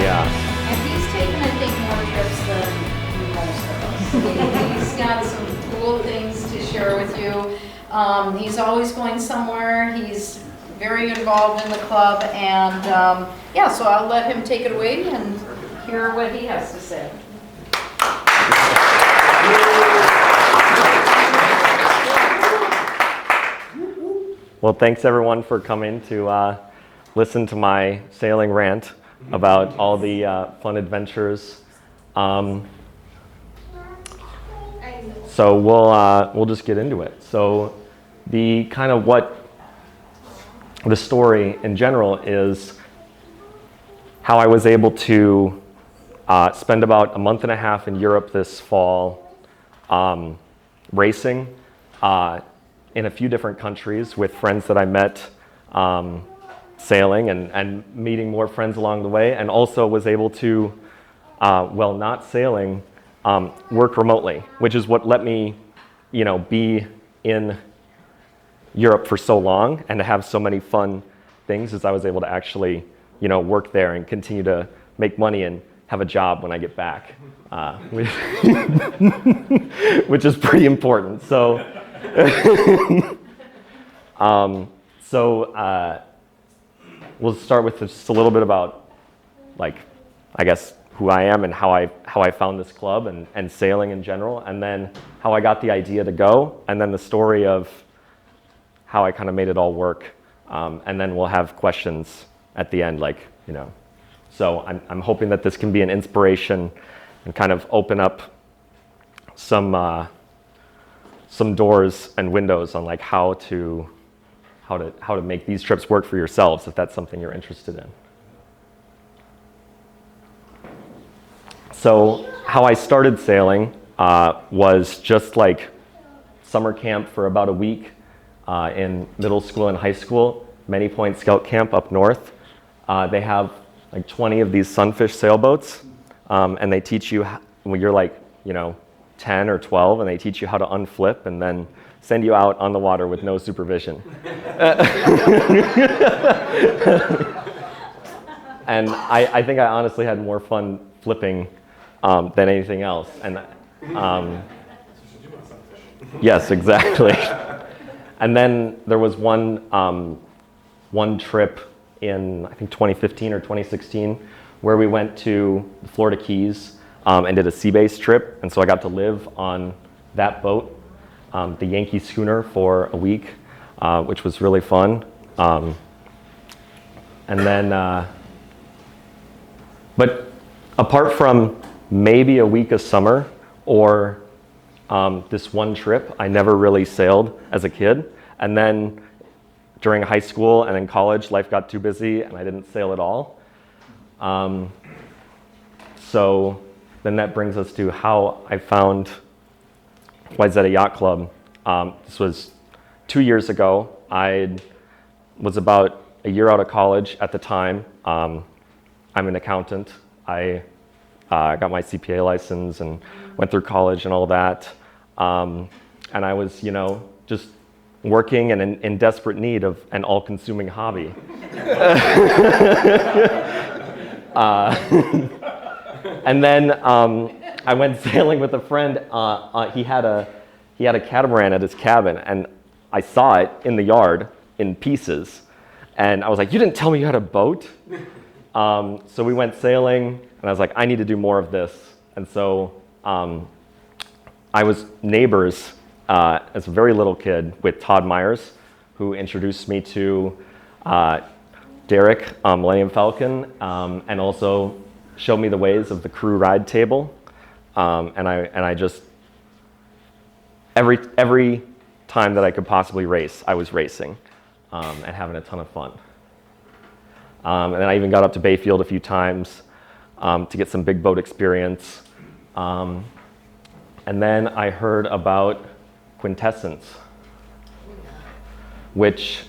Yeah. And he's taken, I think, more trips than most of us. He's got some cool things to share with you. He's always going somewhere. He's very involved in the club, and yeah, so I'll let him take it away and hear what he has to say. Well, thanks everyone for coming to listen to my sailing rant about all the fun adventures. So we'll just get into it. So the kind of what the story in general is how I was able to spend about a month and a half in Europe this fall racing in a few different countries with friends that I met sailing and meeting more friends along the way, and also was able to, while not sailing, work remotely, which is what let me, be in Europe for so long and to have so many fun things, as I was able to actually, work there and continue to make money and have a job when I get back, which is pretty important. So, we'll start with just a little bit about, I guess, who I am and how I found this club and sailing in general, and then how I got the idea to go, and then the story of how I kind of made it all work, and then we'll have questions at the end, So I'm hoping that this can be an inspiration and kind of open up some doors and windows on how to make these trips work for yourselves, if that's something you're interested in. So how I started sailing was just summer camp for about a week in middle school and high school, Many Point Scout Camp up north. They have 20 of these sunfish sailboats, and they teach you when you're 10 or 12, and they teach you how to unflip and then send you out on the water with no supervision. And I think I honestly had more fun flipping than anything else. And yes, exactly. And then there was one trip in, I think, 2015 or 2016, where we went to the Florida Keys and did a sea-based trip. And so I got to live on that boat, the Yankee schooner, for a week, which was really fun. And then, but apart from maybe a week of summer or this one trip, I never really sailed as a kid. And then during high school and in college, life got too busy and I didn't sail at all. So then that brings us to how I found Wayzata Yacht Club. This was 2 years ago. I was about a year out of college at the time. I'm an accountant. I got my CPA license and went through college and all that. And I was, just working and in desperate need of an all-consuming hobby. And then I went sailing with a friend. He had a catamaran at his cabin, and I saw it in the yard in pieces. And I was like, "You didn't tell me you had a boat?" So we went sailing, and I was like, "I need to do more of this." And so I was neighbors as a very little kid with Todd Myers, who introduced me to Derek, Millennium Falcon, and also showed me the ways of the crew ride table. And I just, every time that I could possibly race, I was racing and having a ton of fun. And then I even got up to Bayfield a few times to get some big boat experience. And then I heard about Quintessence, which,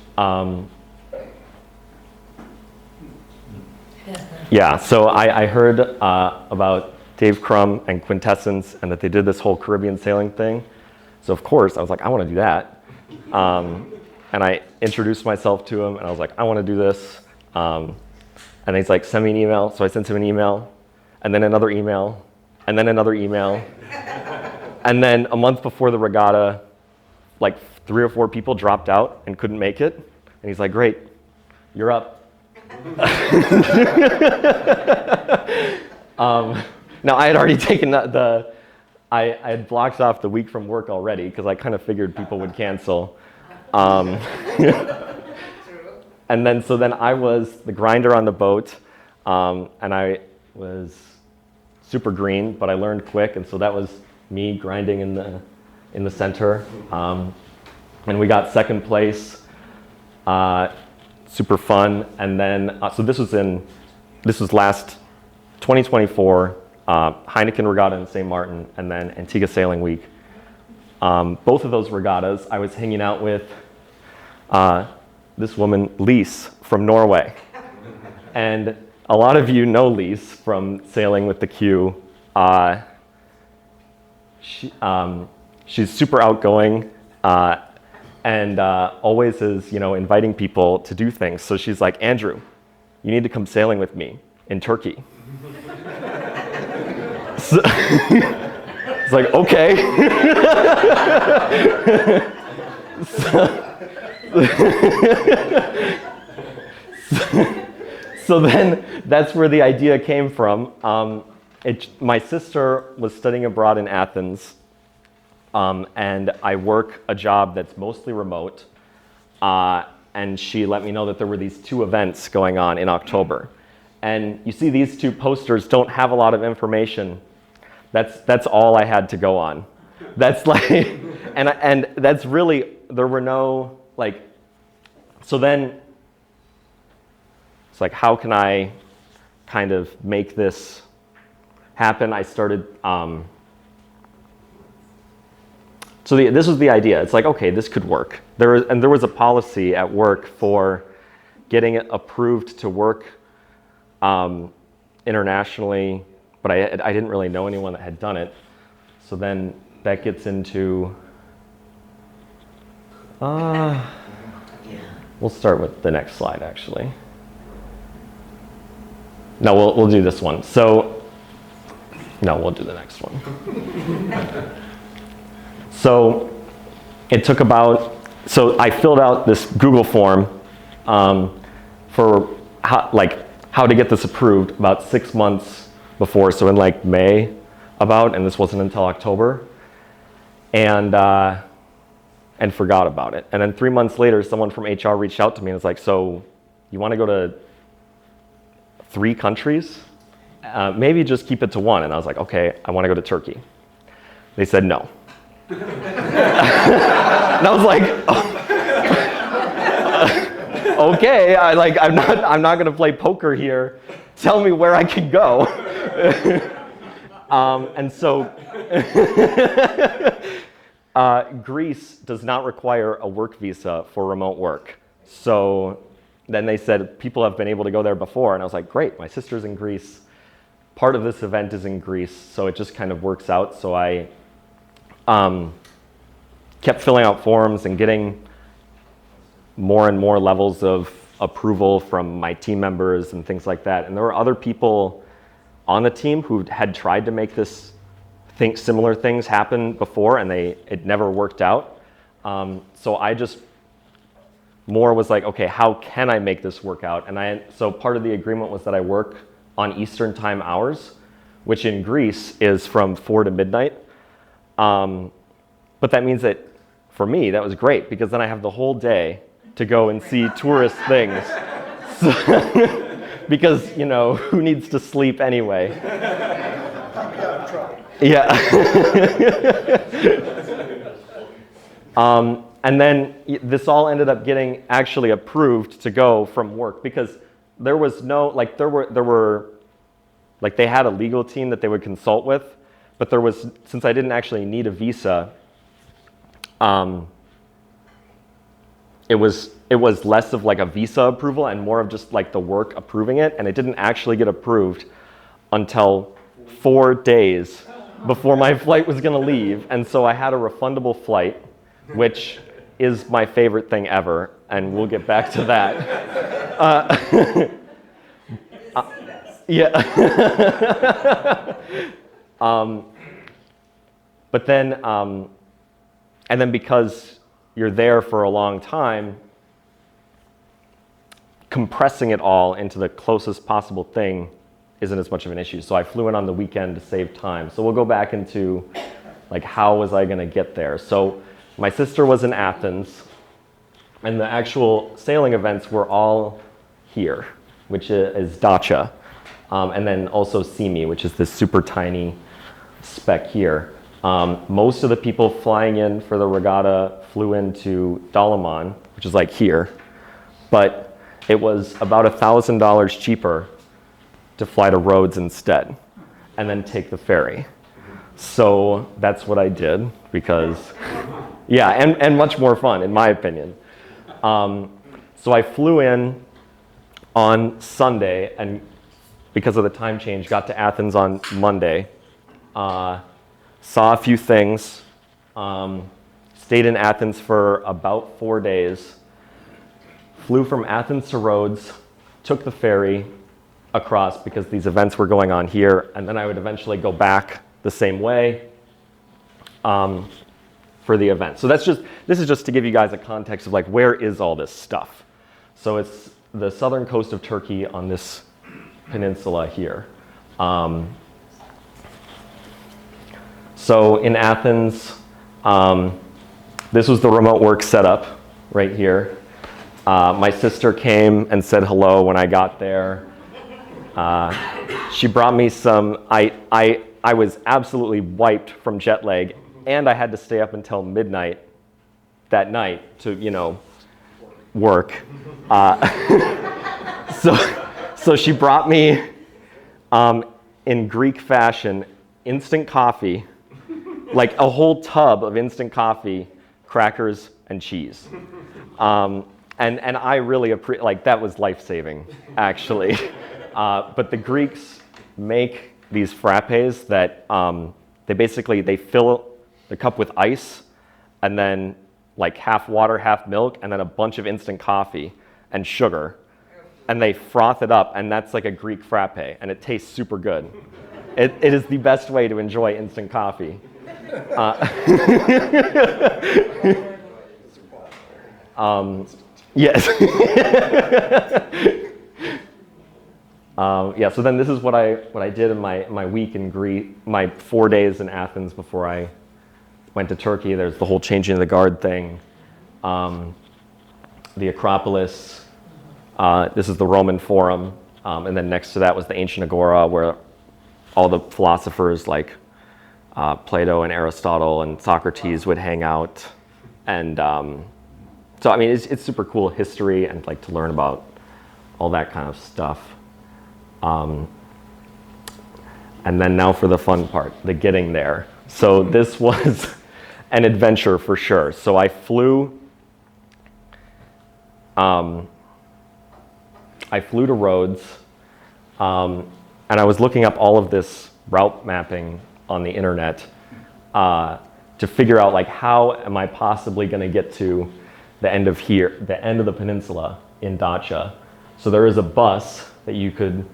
yeah, so I heard about Dave Crum and Quintessence and that they did this whole Caribbean sailing thing. So of course, I was like, I want to do that. And I introduced myself to him and I was like, I want to do this. And he's like, send me an email. So I sent him an email, and then another email, and then another email. And then a month before the regatta, like 3 or 4 people dropped out and couldn't make it. And he's like, great, you're up. Now I had already taken I had blocked off the week from work already because I kind of figured people would cancel. And then I was the grinder on the boat, and I was super green, but I learned quick, and so that was me grinding in the center. And we got second place, super fun. And then so this was last 2024 Heineken Regatta in St. Martin, and then Antigua Sailing Week. Both of those regattas, I was hanging out with this woman, Lise, from Norway. And a lot of you know Lise from Sailing with the Q. She's super outgoing and always is, inviting people to do things. So she's like, Andrew, you need to come sailing with me in Turkey. So, it's like, okay. So then that's where the idea came from. My sister was studying abroad in Athens, and I work a job that's mostly remote, and she let me know that there were these 2 events going on in October. And you see these 2 posters don't have a lot of information. That's all I had to go on. That's like, and that's really, there were no, like, so then it's like, how can I kind of make this happen? I started, this was the idea. It's like, okay, this could work. There was a policy at work for getting it approved to work internationally, but I didn't really know anyone that had done it. So then that gets into, we'll start with the next slide, actually. No, we'll do this one. So, no, we'll do the next one. So it took so I filled out this Google form for how to get this approved about 6 months before, so in like May and this wasn't until October, and forgot about it. And then 3 months later, someone from HR reached out to me and was like, so you want to go to 3 countries? Maybe just keep it to 1. And I was like, okay, I want to go to Turkey. They said no. And I was like, oh, okay, I'm not going to play poker here. Tell me where I can go. And so Greece does not require a work visa for remote work. So then they said people have been able to go there before, and I was like, great, my sister's in Greece. Part of this event is in Greece, so it just kind of works out. So I kept filling out forms and getting more and more levels of approval from my team members and things like that. And there were other people on the team who had tried to make similar things happen before, and it never worked out. So I just more was like, okay, how can I make this work out? And so part of the agreement was that I work on Eastern time hours, which in Greece is from 4 to midnight. But that means that for me, that was great, because then I have the whole day to go and see tourist things. So, because, who needs to sleep anyway? Yeah. And then this all ended up getting actually approved to go from work, because there was no, they had a legal team that they would consult with, but since I didn't actually need a visa, it was less of like a visa approval and more of just like the work approving it, and it didn't actually get approved until 4 days before my flight was going to leave. And so I had a refundable flight, which is my favorite thing ever, and we'll get back to that. Yeah. But then, and then because you're there for a long time, compressing it all into the closest possible thing isn't as much of an issue. So I flew in on the weekend to save time. So we'll go back into like, how was I gonna get there? So my sister was in Athens, and the actual sailing events were all here, which is Dacia. And then also Simi, which is this super tiny speck here. Most of the people flying in for the regatta flew into Dalaman, which is like here, but it was about $1,000 cheaper to fly to Rhodes instead, and then take the ferry. So that's what I did, because, yeah, and much more fun, in my opinion. So I flew in on Sunday, and because of the time change, got to Athens on Monday. Saw a few things, stayed in Athens for about 4 days, flew from Athens to Rhodes, took the ferry across because these events were going on here, and then I would eventually go back the same way for the event. So this is just to give you guys a context of like, where is all this stuff? So it's the southern coast of Turkey on this peninsula here. So in Athens, this was the remote work setup right here. My sister came and said hello when I got there. She brought me some, I was absolutely wiped from jet lag, and I had to stay up until midnight that night to, work. So she brought me, in Greek fashion, instant coffee, like a whole tub of instant coffee, crackers, and cheese. And I really appreciate, like, that was life-saving, actually. But the Greeks make these frappes that they fill the cup with ice, and then like half water, half milk, and then a bunch of instant coffee and sugar, and they froth it up, and that's like a Greek frappe, and it tastes super good. It is the best way to enjoy instant coffee. Yes. Yeah, so then this is what I did in my week in Greece, my 4 days in Athens before I went to Turkey. There's the whole changing of the guard thing, the Acropolis, this is the Roman Forum, and then next to that was the ancient Agora, where all the philosophers like Plato and Aristotle and Socrates would hang out. And so, I mean, it's super cool history and like to learn about all that kind of stuff. And then now for the fun part, the getting there. So this was an adventure for sure. So I flew to Rhodes, and I was looking up all of this route mapping on the internet to figure out like, how am I possibly going to get to the end of the peninsula in Dacia. So there is a bus that you could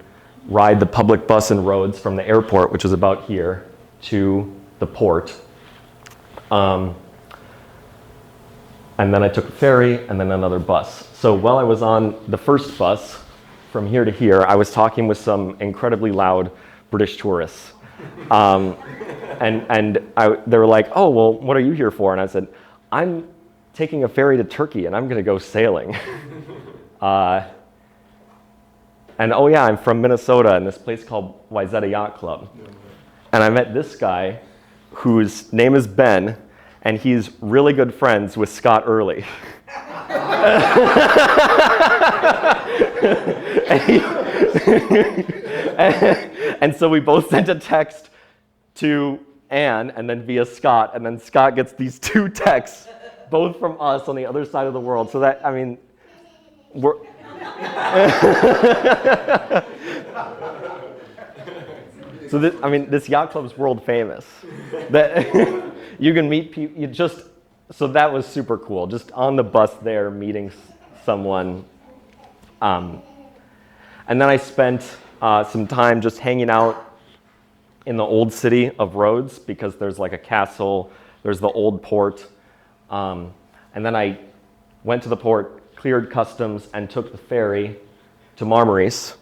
ride, the public bus in Rhodes from the airport, which is about here, to the port. And then I took a ferry and then another bus. So while I was on the first bus from here to here, I was talking with some incredibly loud British tourists. And they were like, "Oh, well, what are you here for?" And I said, "I'm taking a ferry to Turkey and I'm going to go sailing." And oh yeah, I'm from Minnesota in this place called Wayzata Yacht Club. And I met this guy whose name is Ben, and he's really good friends with Scott Early. And so we both sent a text to Anne and then via Scott, and then Scott gets these two texts, both from us on the other side of the world. So that, I mean, we're... So this yacht club's world famous. That you can meet people. So that was super cool. Just on the bus there, meeting someone, and then I spent some time just hanging out in the old city of Rhodes because there's like a castle, there's the old port. And then I went to the port, cleared customs, and took the ferry to Marmaris.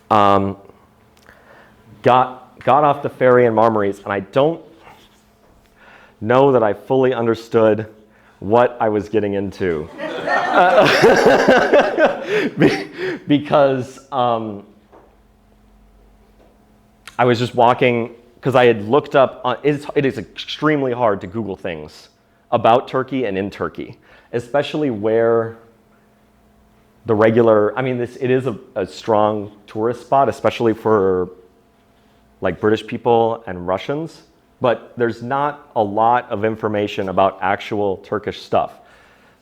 Got off the ferry in Marmaris, and I don't know that I fully understood what I was getting into. Because I was just walking, because I had looked up, it is extremely hard to Google things about Turkey and in Turkey, especially where the regular, I mean, it is a strong tourist spot, especially for like British people and Russians, but there's not a lot of information about actual Turkish stuff.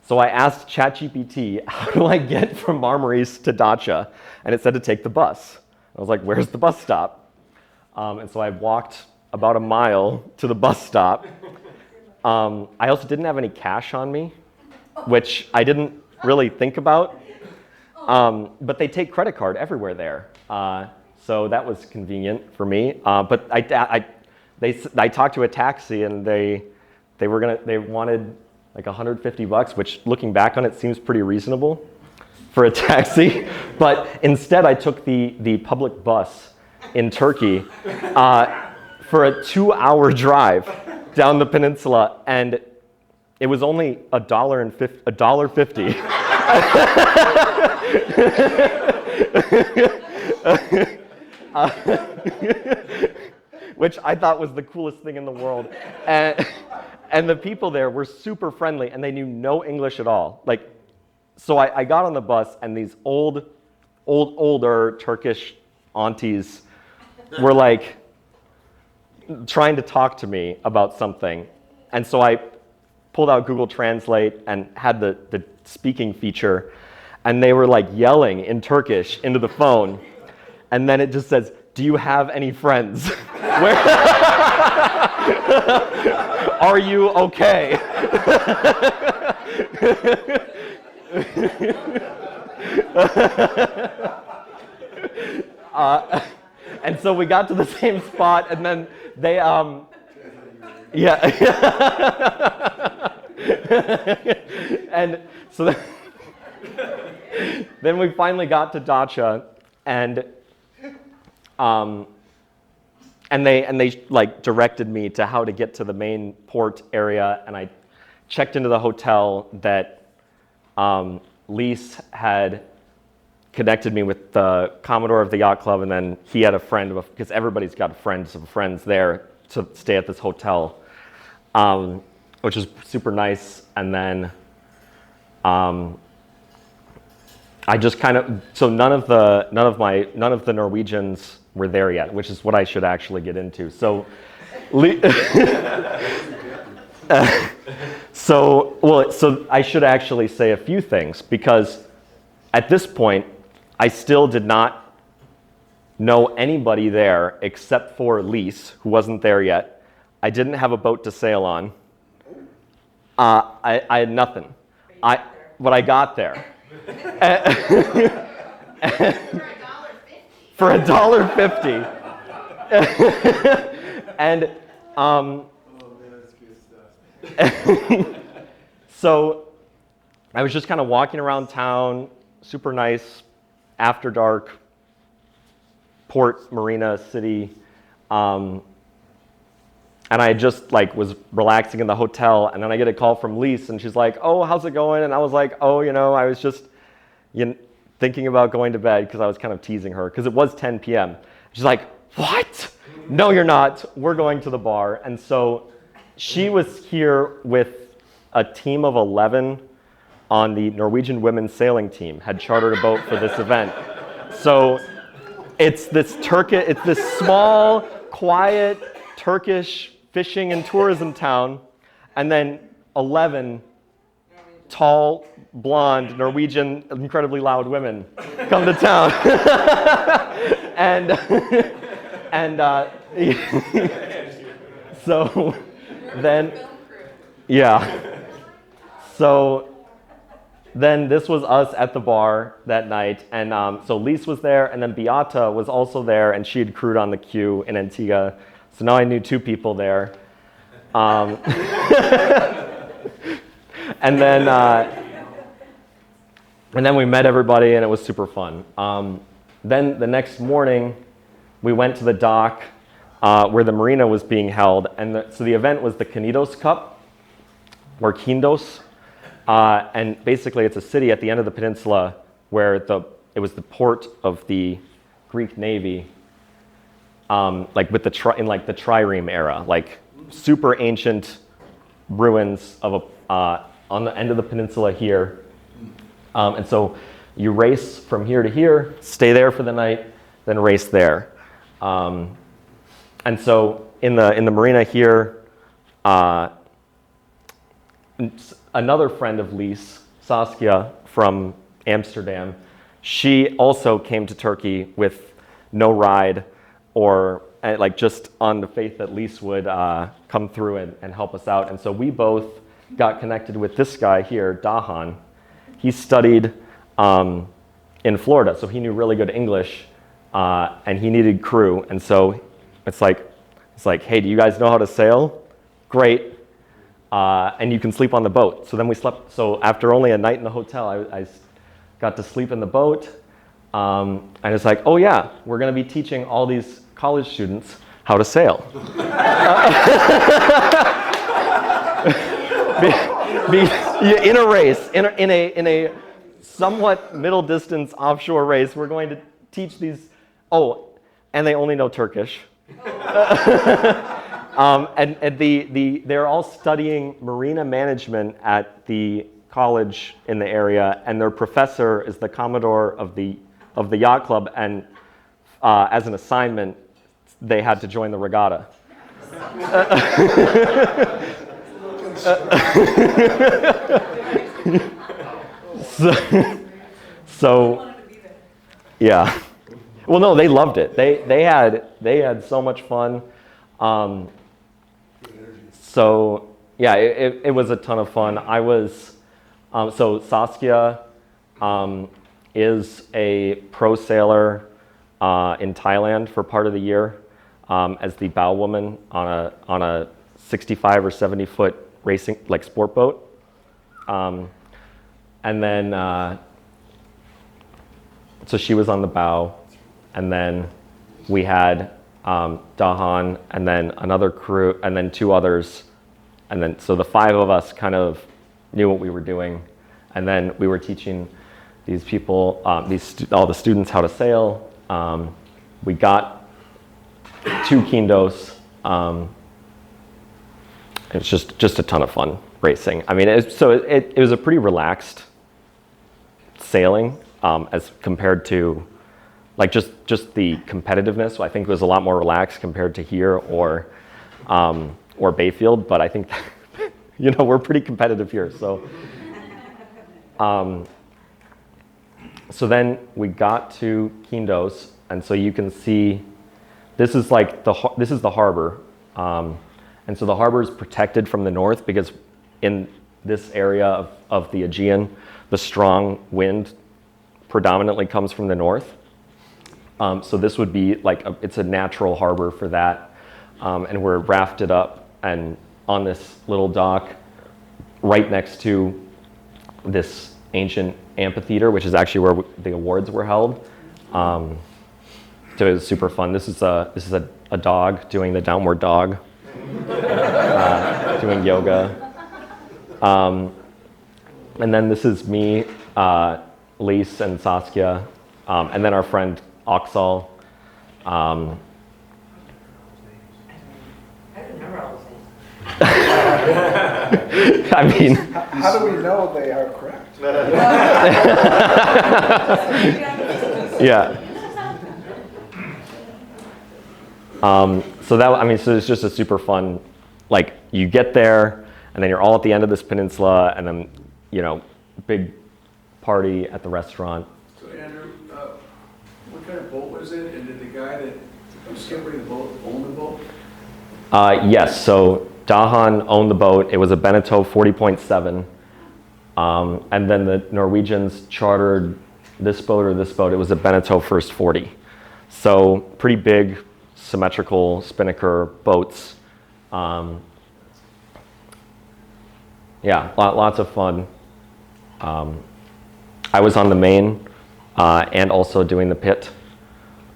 So I asked ChatGPT, how do I get from Marmaris to Dacia? And it said to take the bus. I was like, where's the bus stop? And so I walked about a mile to the bus stop. I also didn't have any cash on me, which I didn't really think about. But they take credit card everywhere there. So that was convenient for me. But I talked to a taxi, and they wanted like $150, which looking back on it seems pretty reasonable for a taxi. But instead I took the public bus in Turkey for a 2-hour drive down the peninsula, and it was only $1.50. Which I thought was the coolest thing in the world. And the people there were super friendly, and they knew no English at all. Like, so I got on the bus, and these older Turkish aunties were like trying to talk to me about something. And so I pulled out Google Translate and had the speaking feature, and they were like yelling in Turkish into the phone. And then it just says, do you have any friends? Are you okay? And so we got to the same spot, and then they, yeah. And so then we finally got to Dacia, and they like directed me to how to get to the main port area, and I checked into the hotel that Lise had connected me with the Commodore of the yacht club, and then he had a friend, because everybody's got some friends there to stay at this hotel, which is super nice. And then I just kind of, so none of the Norwegians were there yet, which is what I should actually get into. So, so I should actually say a few things, because at this point, I still did not know anybody there except for Lise, who wasn't there yet. I didn't have a boat to sail on. I had nothing. But I got there. For $1.50. And so I was just kind of walking around town, super nice, after dark, port, marina, city. And I just like was relaxing in the hotel, and then I get a call from Lise, and she's like, oh, how's it going? And I was like, oh, I was just thinking about going to bed, because I was kind of teasing her, because it was 10 p.m. She's like, what? No, you're not. We're going to the bar. And so she was here with a team of 11 on the Norwegian women's sailing team, had chartered a boat for this event. So it's this small, quiet Turkish fishing and tourism town, and then 11 tall, blonde, Norwegian, incredibly loud women come to town. and so then, yeah. So then this was us at the bar that night. And so Lise was there, and then Beata was also there, and she had crewed on the queue in Antigua. So now I knew 2 people there. And then we met everybody, and it was super fun. Then the next morning, we went to the dock where the marina was being held. And so the event was the Knidos Cup, or Kindos. And basically, it's a city at the end of the peninsula where it was the port of the Greek Navy, like with the trireme era, like super ancient ruins of on the end of the peninsula here. And so you race from here to here, stay there for the night, then race there. And so in the marina here, another friend of Lise, Saskia from Amsterdam, she also came to Turkey with no ride, or like just on the faith that Lise would come through and help us out. And so we both got connected with this guy here, Dahan. He studied in Florida, so he knew really good English, and he needed crew. And so it's like, hey, do you guys know how to sail? Great. And you can sleep on the boat. So then we slept. So after only a night in the hotel, I got to sleep in the boat. And it's like, oh yeah, we're going to be teaching all these college students how to sail. In a race, in a somewhat middle distance offshore race, we're going to teach these. Oh, and they only know Turkish. And they're all studying marina management at the college in the area, and their professor is the commodore of the yacht club, and as an assignment, they had to join the regatta. So, yeah. Well, no, they loved it. They had so much fun. So yeah, it was a ton of fun. I was so Saskia is a pro sailor in Thailand for part of the year as the bow woman on a 65 or 70 foot racing like sport boat, and then so she was on the bow, and then we had Dahan, and then another crew, and then 2 others, and then so the 5 of us kind of knew what we were doing, and then we were teaching these people, all the students, how to sail. We got 2 Kindos. It was just a ton of fun racing. I mean, it was a pretty relaxed sailing as compared to like just the competitiveness. I think it was a lot more relaxed compared to here or Bayfield. But I think we're pretty competitive here. So so then we got to Kindos, and so you can see this is the harbor. And so the harbor is protected from the north because in this area of the Aegean, the strong wind predominantly comes from the north. So this would be like, it's a natural harbor for that. And we're rafted up and on this little dock right next to this ancient amphitheater, which is actually where the awards were held. So it was super fun. This is a dog doing the downward dog. Doing yoga. And then this is me, Lise and Saskia, and then our friend Oxal. I remember all those names. I mean, how do we know they are correct? Yeah. So it's just a super fun, like you get there and then you're all at the end of this peninsula and then, big party at the restaurant. So Andrew, what kind of boat was it? And did the guy that was skippering the boat own the boat? Yes, so Dahan owned the boat. It was a Beneteau 40.7. And then the Norwegians chartered this boat or this boat. It was a Beneteau First 40. So pretty big, symmetrical spinnaker boats. Yeah, lots of fun. I was on the main and also doing the pit.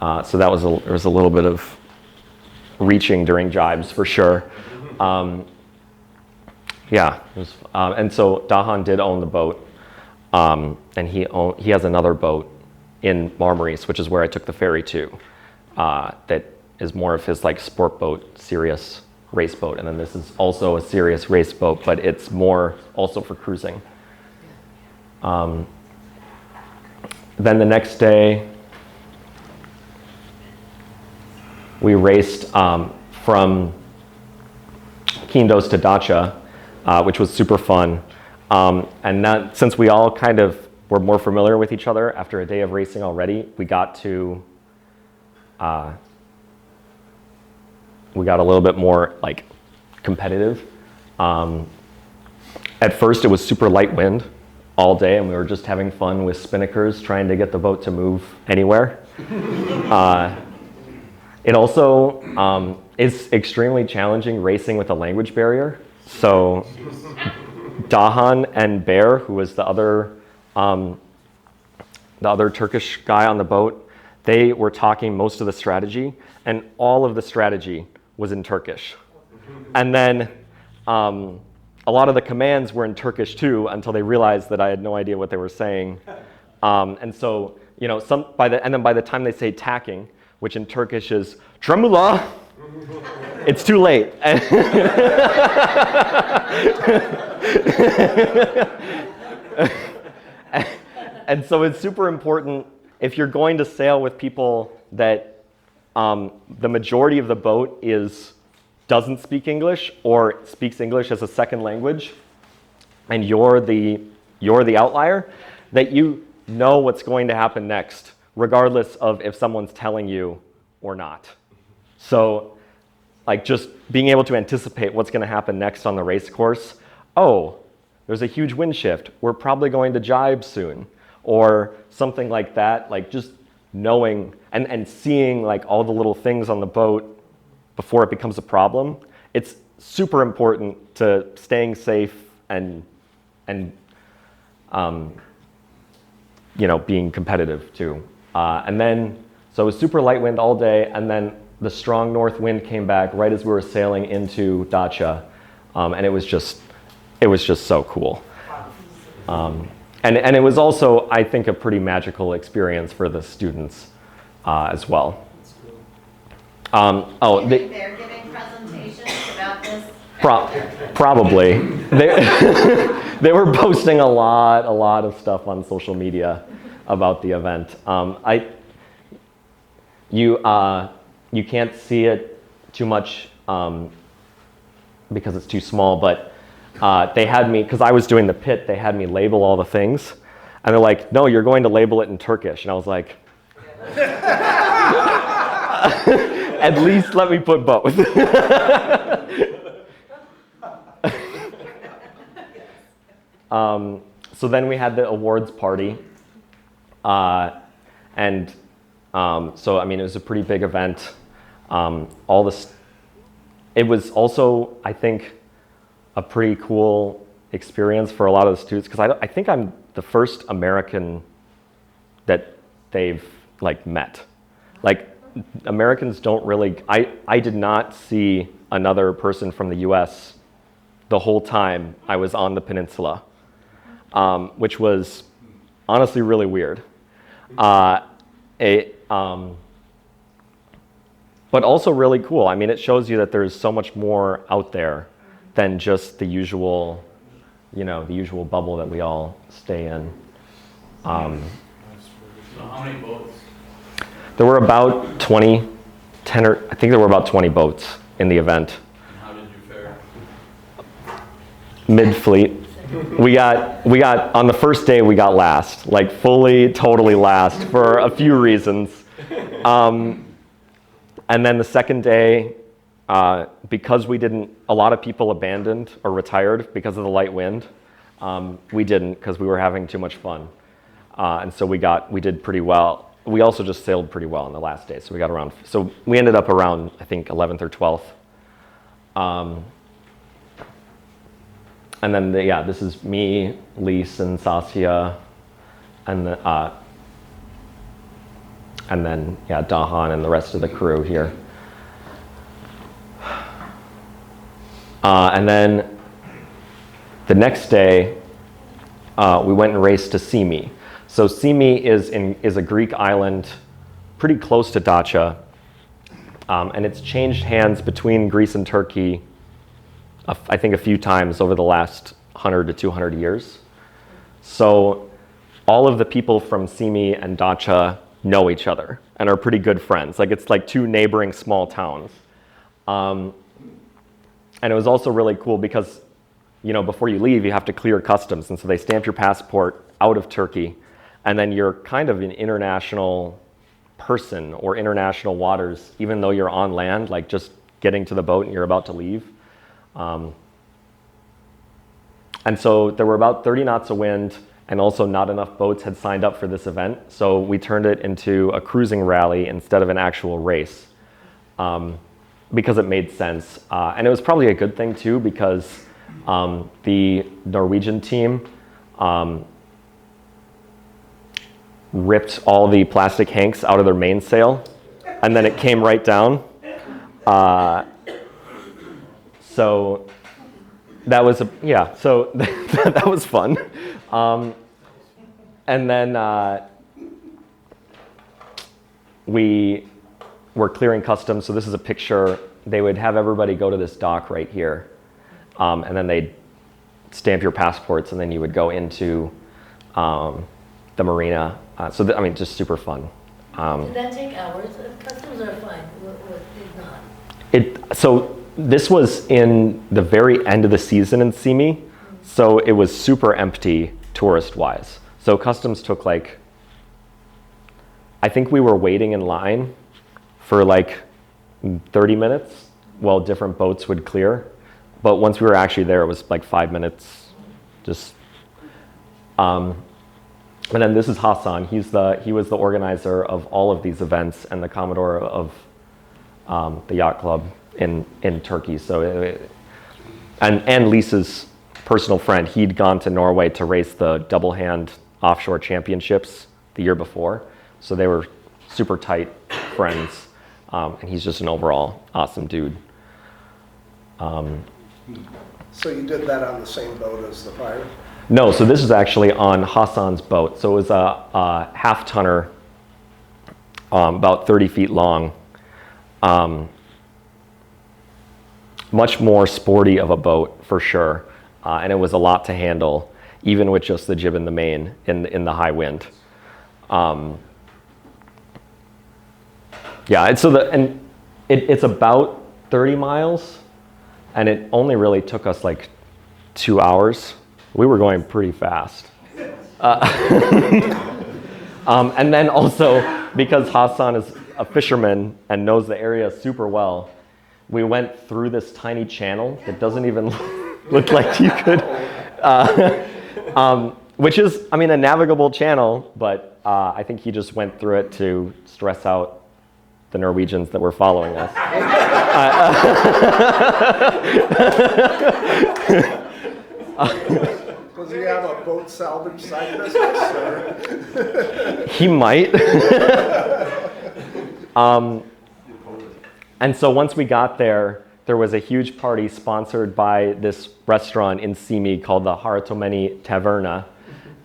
So that was there was a little bit of reaching during jibes for sure. Yeah, it was, and so Dahan did own the boat, and he has another boat in Marmaris, which is where I took the ferry to. That is more of his like sport boat, serious race boat, and then this is also a serious race boat, but it's more also for cruising. Then the next day, we raced from Kindos to Dacha, which was super fun. And that, since we all kind of were more familiar with each other after a day of racing already, we got a little bit more like competitive. At first it was super light wind all day and we were just having fun with spinnakers trying to get the boat to move anywhere. It also is extremely challenging racing with a language barrier. So Dahan and Bear, who was the other Turkish guy on the boat, they were talking most of the strategy, and all of the strategy was in Turkish. And then a lot of the commands were in Turkish too, until they realized that I had no idea what they were saying. And so, you know, by the time they say tacking, which in Turkish is tremula, it's too late. And so it's super important if you're going to sail with people that the majority of the boat doesn't speak English or speaks English as a second language, and you're the outlier, that you know what's going to happen next, regardless of if someone's telling you or not. So, like, just being able to anticipate what's going to happen next on the race course. Oh, there's a huge wind shift. We're probably going to jibe soon, or something like that. Like, just knowing and seeing like all the little things on the boat before it becomes a problem. It's super important to staying safe and you know, being competitive too. And then, so it was super light wind all day, and then the strong north wind came back right as we were sailing into Dacha, and it was just so cool. And it was also, I think, a pretty magical experience for the students as well. They're giving presentations about this. Probably. They were posting a lot of stuff on social media about the event. You can't see it too much because it's too small, but they had me, because I was doing the pit, they had me label all the things. And they're like, no, you're going to label it in Turkish. And I was like, at least let me put both. So then we had the awards party. And so, I mean, it was a pretty big event. It was also, I think, a pretty cool experience for a lot of the students, because I think I'm the first American that they've like met. Like, Americans don't really, I did not see another person from the US the whole time I was on the peninsula, which was honestly really weird. But also really cool. I mean, it shows you that there's so much more out there than just the usual, you know, the usual bubble that we all stay in. So how many boats? There were about I think there were about 20 boats in the event. And how did you fare? Mid-fleet. We got, on the first day we got last, like totally last for a few reasons. And then the second day, because a lot of people abandoned or retired because of the light wind, We didn't because we were having too much fun. And so we did pretty well. We also just sailed pretty well on the last day. So we got around, so we ended up around, I think, 11th or 12th. And then, this is me, Lise, and Saskia, and then Dahan and the rest of the crew here. And then the next day, we went and raced to Simi. So Simi is a Greek island pretty close to Dacia, and it's changed hands between Greece and Turkey, I think a few times over the last 100 to 200 years. So all of the people from Simi and Dacia know each other and are pretty good friends. Like it's like two neighboring small towns. And it was also really cool because, before you leave, you have to clear customs. And so they stamp your passport out of Turkey. And then you're kind of an international person or international waters, even though you're on land, like just getting to the boat and you're about to leave. And so there were about 30 knots of wind, and also not enough boats had signed up for this event. So we turned it into a cruising rally instead of an actual race, because it made sense. And it was probably a good thing too, because the Norwegian team ripped all the plastic hanks out of their mainsail, and then it came right down. So that was so that was fun. And then we were clearing customs. So this is a picture. They would have everybody go to this dock right here, and then they'd stamp your passports, and then you would go into the marina. Just super fun. Did that take hours? Customs are fine. What did not? So this was in the very end of the season in Simi, so it was super empty tourist-wise. So customs took I think we were waiting in line for 30 minutes while different boats would clear. But once we were actually there, it was 5 minutes. And then this is Hassan. He was the organizer of all of these events and the Commodore of the yacht club in Turkey. So, and Lisa's personal friend, he'd gone to Norway to race the double hand offshore championships the year before. So they were super tight friends. And he's just an overall awesome dude. So you did that on the same boat as the pirate? No, so this is actually on Hassan's boat. So it was a half tonner, about 30 feet long. Much more sporty of a boat for sure. And it was a lot to handle, even with just the jib and the main in the high wind. It's about 30 miles, and it only really took us 2 hours. We were going pretty fast. And then also, because Hassan is a fisherman and knows the area super well, we went through this tiny channel that doesn't even look like you could, which is, a navigable channel, but I think he just went through it to stress out the Norwegians that were following us. Does he have a boat salvage side business? Or? He might. And so once we got there, there was a huge party sponsored by this restaurant in Simi called the Haratomeni Taverna.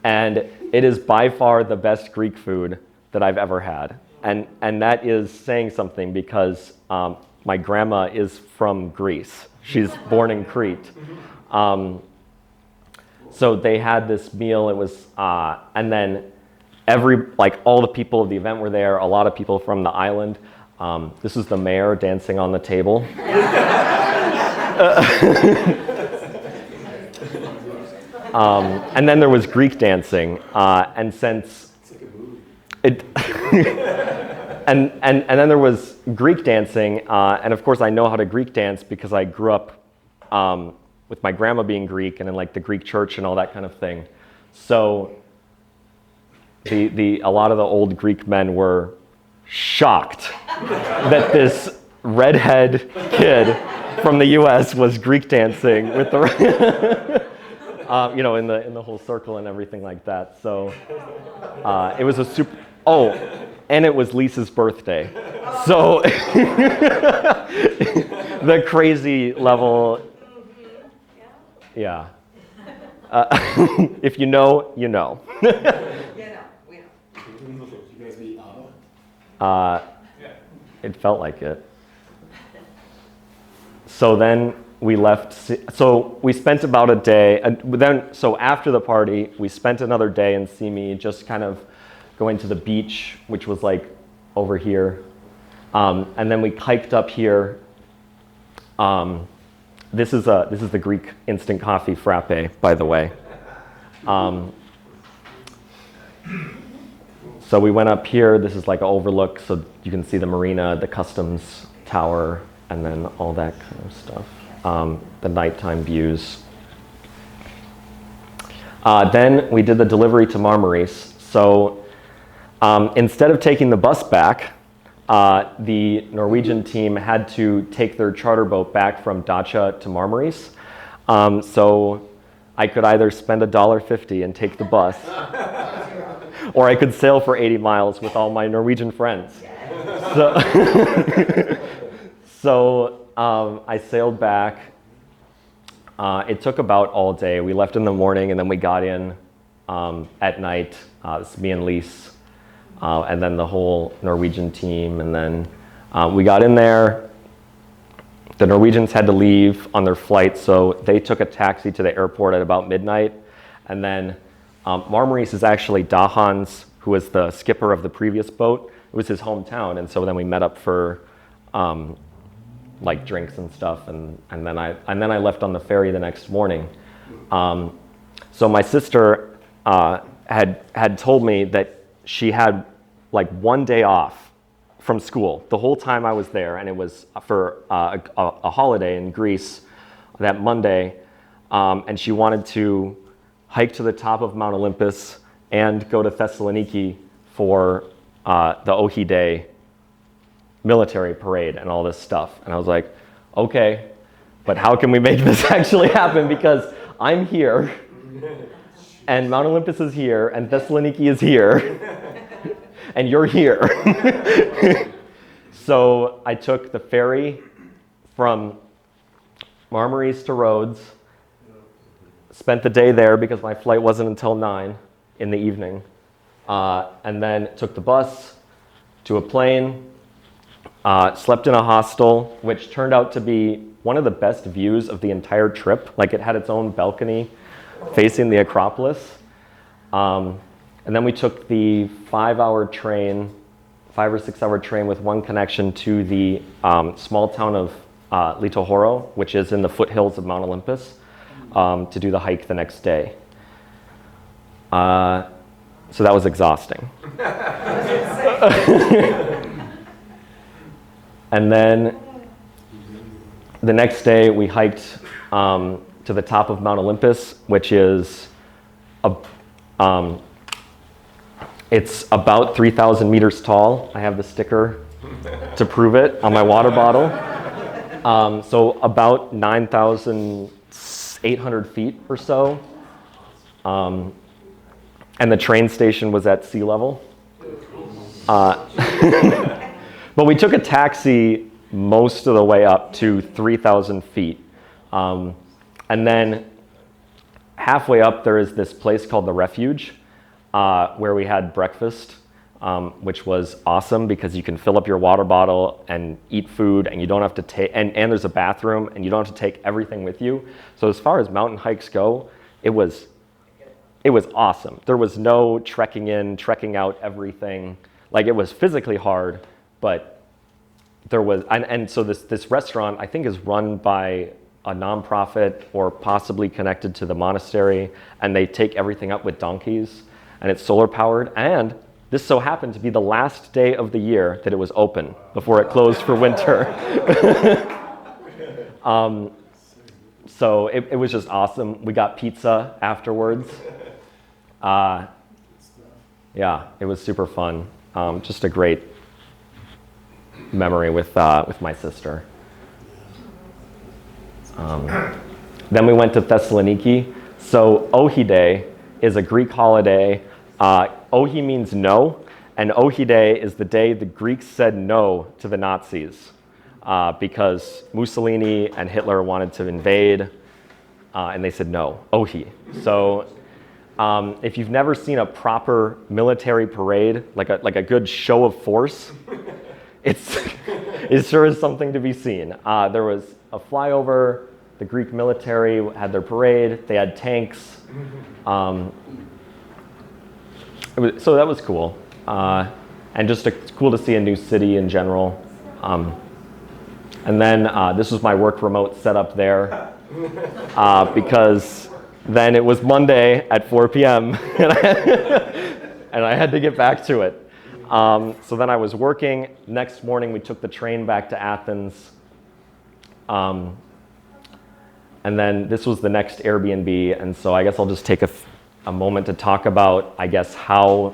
And it is by far the best Greek food that I've ever had. And that is saying something because my grandma is from Greece. She's born in Crete. So they had this meal. It was, and then all the people of the event were there. A lot of people from the island. This is the mayor dancing on the table. And then there was Greek dancing, and since it, and then there was Greek dancing, and of course I know how to Greek dance because I grew up with my grandma being Greek and in like the Greek church and all that kind of thing. So a lot of the old Greek men were shocked that this redhead kid from the U.S. was Greek dancing with the, in the whole circle and everything like that. So it was a super. Oh, and it was Lisa's birthday. So the crazy level. Yeah. If you know, you know. You know, we know. You guys meet Abba? It felt like it. So then we left. So we spent about a day. And then, so after the party, we spent another day in Simi, just kind of going to the beach, which was like over here. And then we hiked up here. This is the Greek instant coffee frappe, by the way. So we went up here. This is like an overlook, so you can see the marina, the customs tower, and then all that kind of stuff. The nighttime views. Then we did the delivery to Marmaris. So instead of taking the bus back, the Norwegian team had to take their charter boat back from Dacha to Marmaris. So I could either spend $1.50 and take the bus, or I could sail for 80 miles with all my Norwegian friends. So I sailed back. It took about all day. We left in the morning and then we got in at night. It's me and Lise, and then the whole Norwegian team. And then we got in there. The Norwegians had to leave on their flight, so they took a taxi to the airport at about midnight. And then Marmaris is actually Dahan's, who was the skipper of the previous boat. It was his hometown, and so then we met up for like drinks and stuff, and then I left on the ferry the next morning. So my sister had told me that she had like one day off from school the whole time I was there, and it was for a holiday in Greece that Monday, and she wanted to hike to the top of Mount Olympus and go to Thessaloniki for the Ohi Day military parade and all this stuff. And I was like, okay, but how can we make this actually happen? Because I'm here, and Mount Olympus is here, and Thessaloniki is here, and you're here. So I took the ferry from Marmaris to Rhodes, spent the day there because my flight wasn't until 9 in the evening, and then took the bus to a plane, slept in a hostel, which turned out to be one of the best views of the entire trip. Like, it had its own balcony facing the Acropolis. And then we took the 5 or 6 hour train with one connection to the small town of Litohoro, which is in the foothills of Mount Olympus, to do the hike the next day. So that was exhausting. And then the next day we hiked to the top of Mount Olympus, which is it's about 3,000 meters tall. I have the sticker to prove it on my water bottle. So about 9,800 feet or so. And the train station was at sea level. But we took a taxi most of the way up to 3,000 feet. And then halfway up, there is this place called the Refuge, where we had breakfast, which was awesome because you can fill up your water bottle and eat food, and you don't have to take, and there's a bathroom, and you don't have to take everything with you. So as far as mountain hikes go, it was awesome. There was no trekking in, trekking out everything. Like, it was physically hard, but there was, and so this restaurant, I think, is run by a nonprofit or possibly connected to the monastery, and they take everything up with donkeys, and it's solar powered. And this so happened to be the last day of the year that it was open before it closed for winter. So it was just awesome. We got pizza afterwards. Yeah, it was super fun. Just a great memory with my sister. Then we went to Thessaloniki. So Ohide is a Greek holiday. Ohi means no, and Ohide is the day the Greeks said no to the Nazis because Mussolini and Hitler wanted to invade, and they said no, Ohi. So if you've never seen a proper military parade, like a good show of force, it sure is something to be seen. There was a flyover. The Greek military had their parade. They had tanks. So that was cool. And just cool to see a new city in general. And then this was my work remote setup there because then it was Monday at 4 p.m. and I had to get back to it. So then I was working. Next morning we took the train back to Athens. And then this was the next Airbnb, and so I guess I'll just take a moment to talk about, I guess, how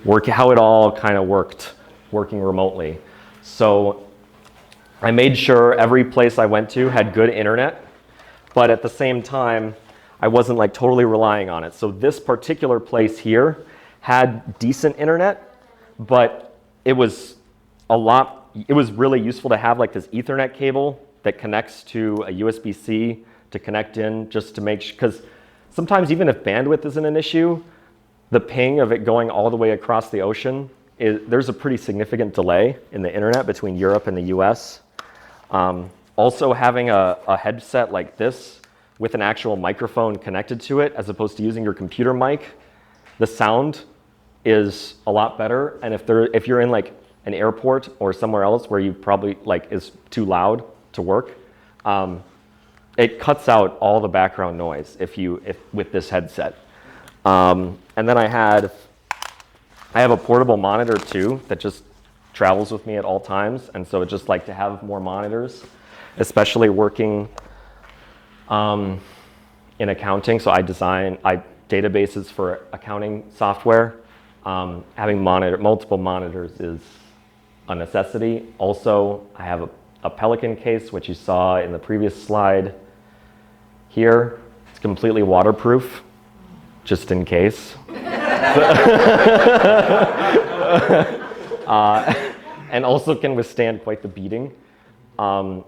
it all kind of worked working remotely. So I made sure every place I went to had good internet, but at the same time, I wasn't like totally relying on it. So this particular place here had decent internet, but it was really useful to have like this Ethernet cable that connects to a USB-C to connect in, just to make sure, because sometimes even if bandwidth isn't an issue, the ping of it going all the way across the ocean, there's a pretty significant delay in the internet between Europe and the US. Also having a headset like this with an actual microphone connected to it, as opposed to using your computer mic, the sound is a lot better. And if you're in like an airport or somewhere else where you probably like is too loud to work, it cuts out all the background noise if with this headset. And then I have a portable monitor too that just travels with me at all times, and so I just like to have more monitors, especially working in accounting. So I design databases for accounting software. Having multiple monitors is a necessity. Also, I have a Pelican case, which you saw in the previous slide here. It's completely waterproof, just in case. And also can withstand quite the beating. Plug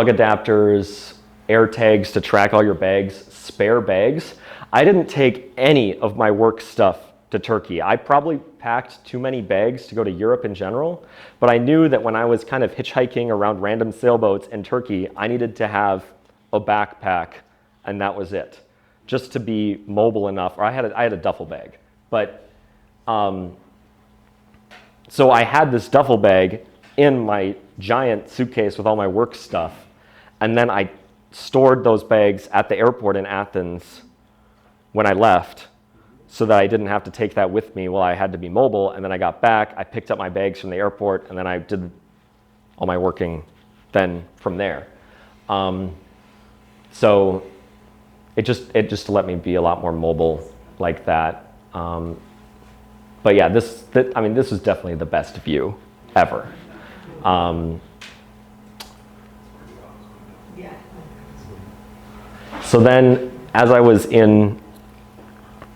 adapters, air tags to track all your bags, spare bags. I didn't take any of my work stuff to Turkey. I probably packed too many bags to go to Europe in general, but I knew that when I was kind of hitchhiking around random sailboats in Turkey, I needed to have a backpack, and that was it, just to be mobile enough. Or I had a duffel bag, but so I had this duffel bag in my giant suitcase with all my work stuff, and then I stored those bags at the airport in Athens when I left, so that I didn't have to take that with me while I had to be mobile. And then I got back, I picked up my bags from the airport, and then I did all my working then from there. So it just let me be a lot more mobile like that. But yeah, this was definitely the best view ever. So then, as I was in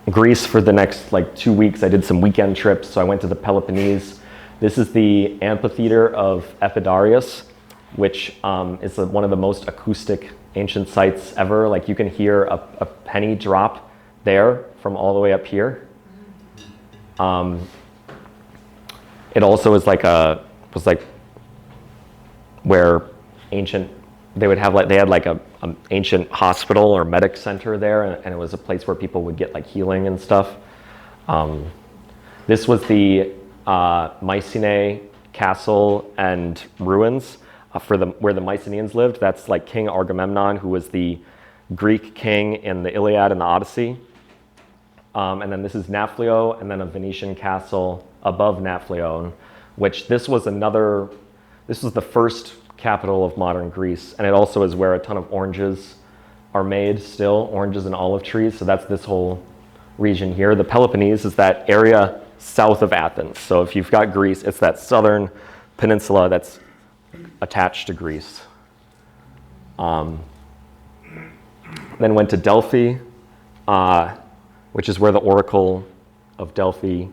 Greece for the next like 2 weeks, I did some weekend trips. So I went to the Peloponnese. This is the amphitheater of Epidaurus, which is one of the most acoustic ancient sites ever. Like you can hear a penny drop there from all the way up here. It also is was where they had like an ancient hospital or medic center there, and it was a place where people would get like healing and stuff. This was the Mycenae castle and ruins where the Mycenaeans lived. That's like King Agamemnon, who was the Greek king in the Iliad and the Odyssey. And then this is Nafplio, and then a Venetian castle above Nafplion, which this was the first capital of modern Greece. And it also is where a ton of oranges are made still, oranges and olive trees. So that's this whole region here. The Peloponnese is that area south of Athens. So if you've got Greece, it's that southern peninsula that's attached to Greece. Then went to Delphi, which is where the Oracle of Delphi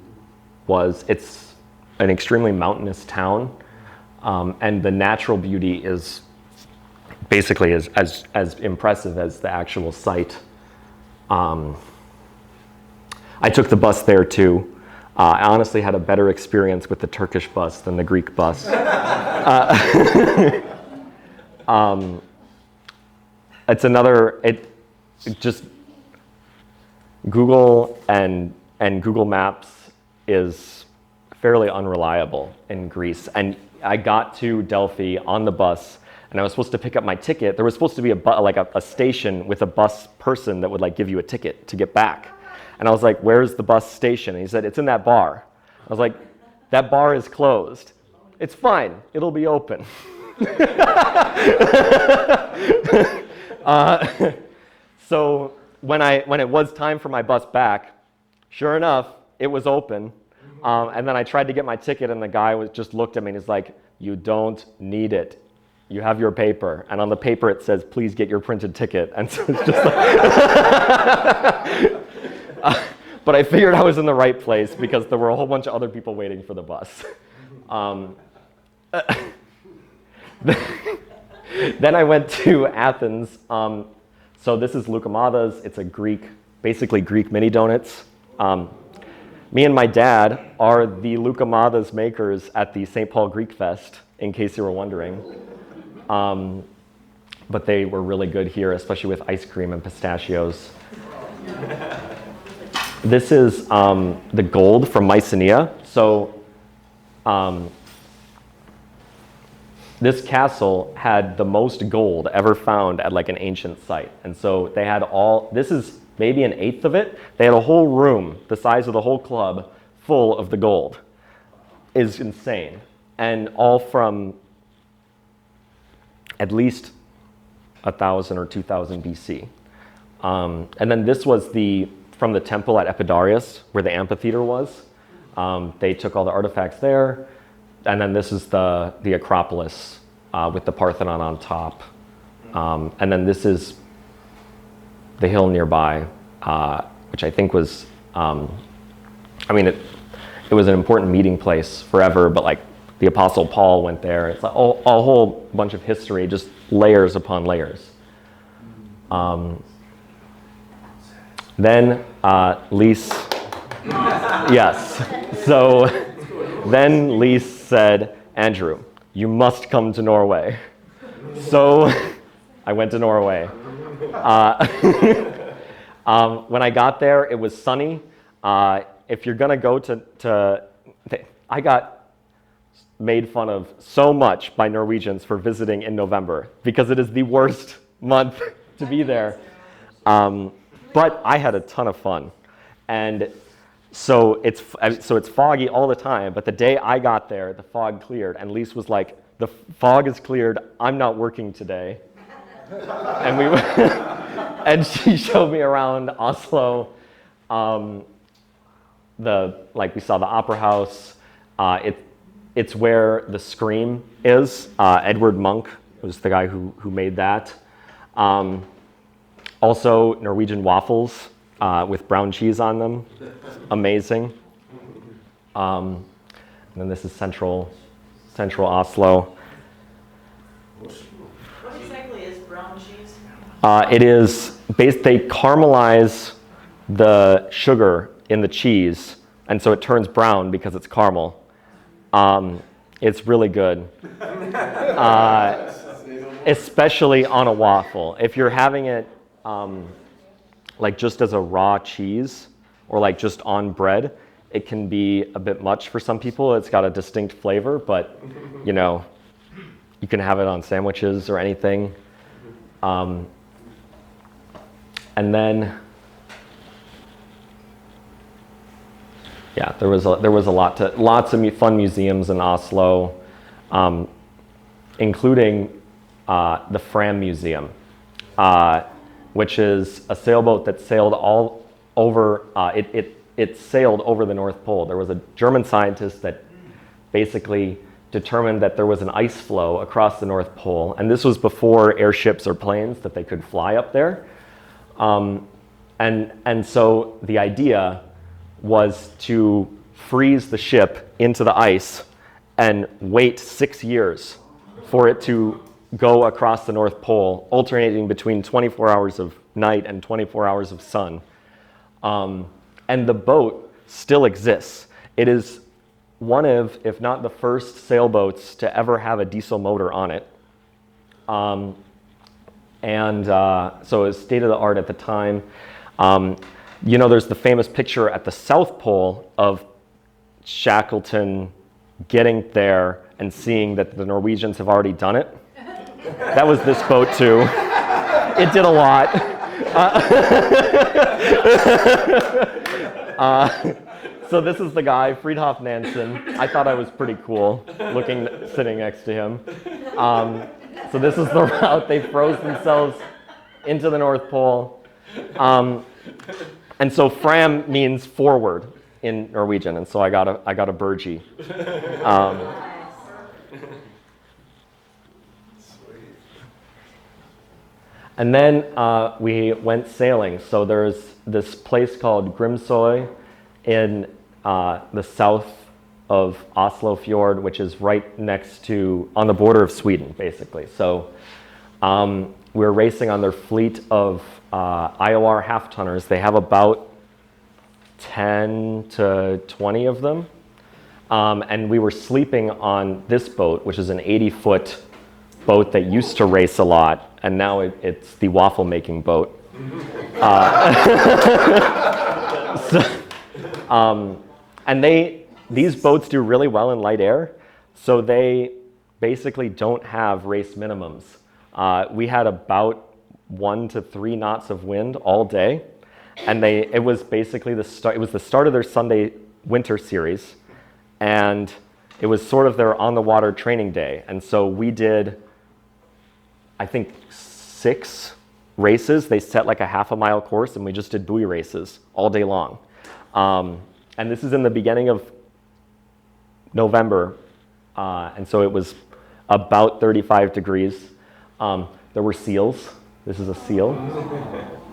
was. It's an extremely mountainous town, and the natural beauty is basically as impressive as the actual site. I took the bus there too. I honestly had a better experience with the Turkish bus than the Greek bus. It's another, it just, Google and Google Maps is fairly unreliable in Greece. And I got to Delphi on the bus, and I was supposed to pick up my ticket. There was supposed to be a station with a bus person that would like give you a ticket to get back. And I was like, where's the bus station? And he said, it's in that bar. I was like, that bar is closed. It's fine, it'll be open. So when it was time for my bus back, sure enough, it was open. And then I tried to get my ticket, and the guy just looked at me and he's like, you don't need it. You have your paper. And on the paper it says, please get your printed ticket. And so it's just like, but I figured I was in the right place because there were a whole bunch of other people waiting for the bus. Then I went to Athens. So this is Loukoumades. It's a basically Greek mini donuts. Me and my dad are the Loukoumades makers at the St. Paul Greek Fest, in case you were wondering. But they were really good here, especially with ice cream and pistachios. This is the gold from Mycenae. So this castle had the most gold ever found at like an ancient site. And so they had this is maybe an eighth of it. They had a whole room, the size of the whole club, full of the gold. It's insane. And all from at least 1000 or 2000 BC. And then this was from the temple at Epidaurus, where the amphitheater was. They took all the artifacts there. And then this is the Acropolis with the Parthenon on top. And then this is the hill nearby, which I think was, it was an important meeting place forever, but like the Apostle Paul went there. It's like a whole bunch of history, just layers upon layers. Then Lise, yes. So then Lise said, Andrew, you must come to Norway. So I went to Norway. When I got there, it was sunny. If you're gonna go I got made fun of so much by Norwegians for visiting in November because it is the worst month to be there. But I had a ton of fun. And so it's foggy all the time, but the day I got there, the fog cleared, and Lise was like, the fog is cleared, I'm not working today. And and she showed me around Oslo. We saw the opera house. It's where the Scream is. Edward Munch was the guy who made that. Also, Norwegian waffles with brown cheese on them. Amazing. And then this is central Oslo. What exactly is brown cheese? It is they caramelize the sugar in the cheese, and so it turns brown because it's caramel. It's really good, especially on a waffle. If you're having it like just as a raw cheese or like just on bread, it can be a bit much for some people. It's got a distinct flavor, but you can have it on sandwiches or anything. And then, yeah, there was a lots of fun museums in Oslo. including the Fram Museum, which is a sailboat that sailed all over, it sailed over the North Pole. There was a German scientist that basically determined that there was an ice flow across the North Pole, and this was before airships or planes that they could fly up there. And so the idea was to freeze the ship into the ice and wait 6 years for it to go across the North Pole, alternating between 24 hours of night and 24 hours of sun. And the boat still exists. It is one of, if not the first sailboats to ever have a diesel motor on it. So it was state of the art at the time. You know, there's the famous picture at the South Pole of Shackleton getting there and seeing that the Norwegians have already done it. That was this boat too. It did a lot. So this is the guy, Fridtjof Nansen. I thought I was pretty cool sitting next to him. So this is the route. They froze themselves into the North Pole. And so Fram means forward in Norwegian, and so I got a burgee. And then we went sailing. So there's this place called Grimsøy in the south of Oslo Fjord, which is right next to, on the border of Sweden, basically. So we were racing on their fleet of IOR half-tonners. They have about 10 to 20 of them. And we were sleeping on this boat, which is an 80-foot boat that used to race a lot, and now it's the waffle-making boat. And these boats do really well in light air, so they basically don't have race minimums. We had about 1 to 3 knots of wind all day, and it was basically the start of their Sunday winter series, and it was sort of their on-the-water training day. And so we did, I think, 6 races. They set like a half-a-mile course, and we just did buoy races all day long. And this is in the beginning of November, and so it was about 35 degrees. There were seals. This is a seal.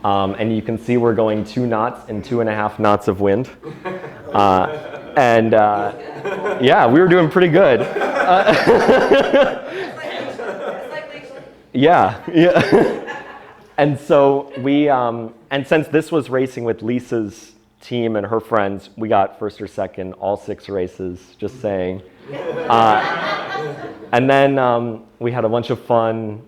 And you can see we're going 2 knots and 2.5 knots of wind. Yeah, we were doing pretty good. Yeah. And so and since this was racing with Lisa's team and her friends, we got first or second all 6 races, just saying. And then we had a bunch of fun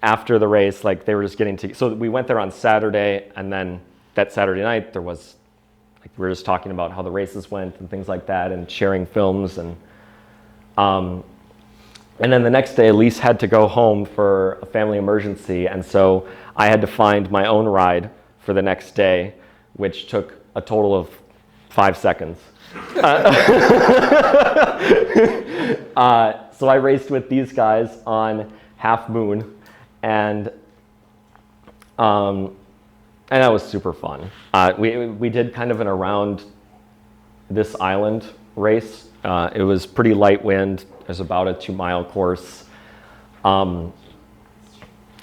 after the race. Like, they were just so we went there on Saturday, and then that Saturday night there was, like, we were just talking about how the races went and things like that, and sharing films, and then the next day Elise had to go home for a family emergency, and so I had to find my own ride for the next day, which took a total of 5 seconds. So I raced with these guys on Half Moon, and that was super fun. We did kind of an around this island race. It was pretty light wind. It was about a 2-mile course, and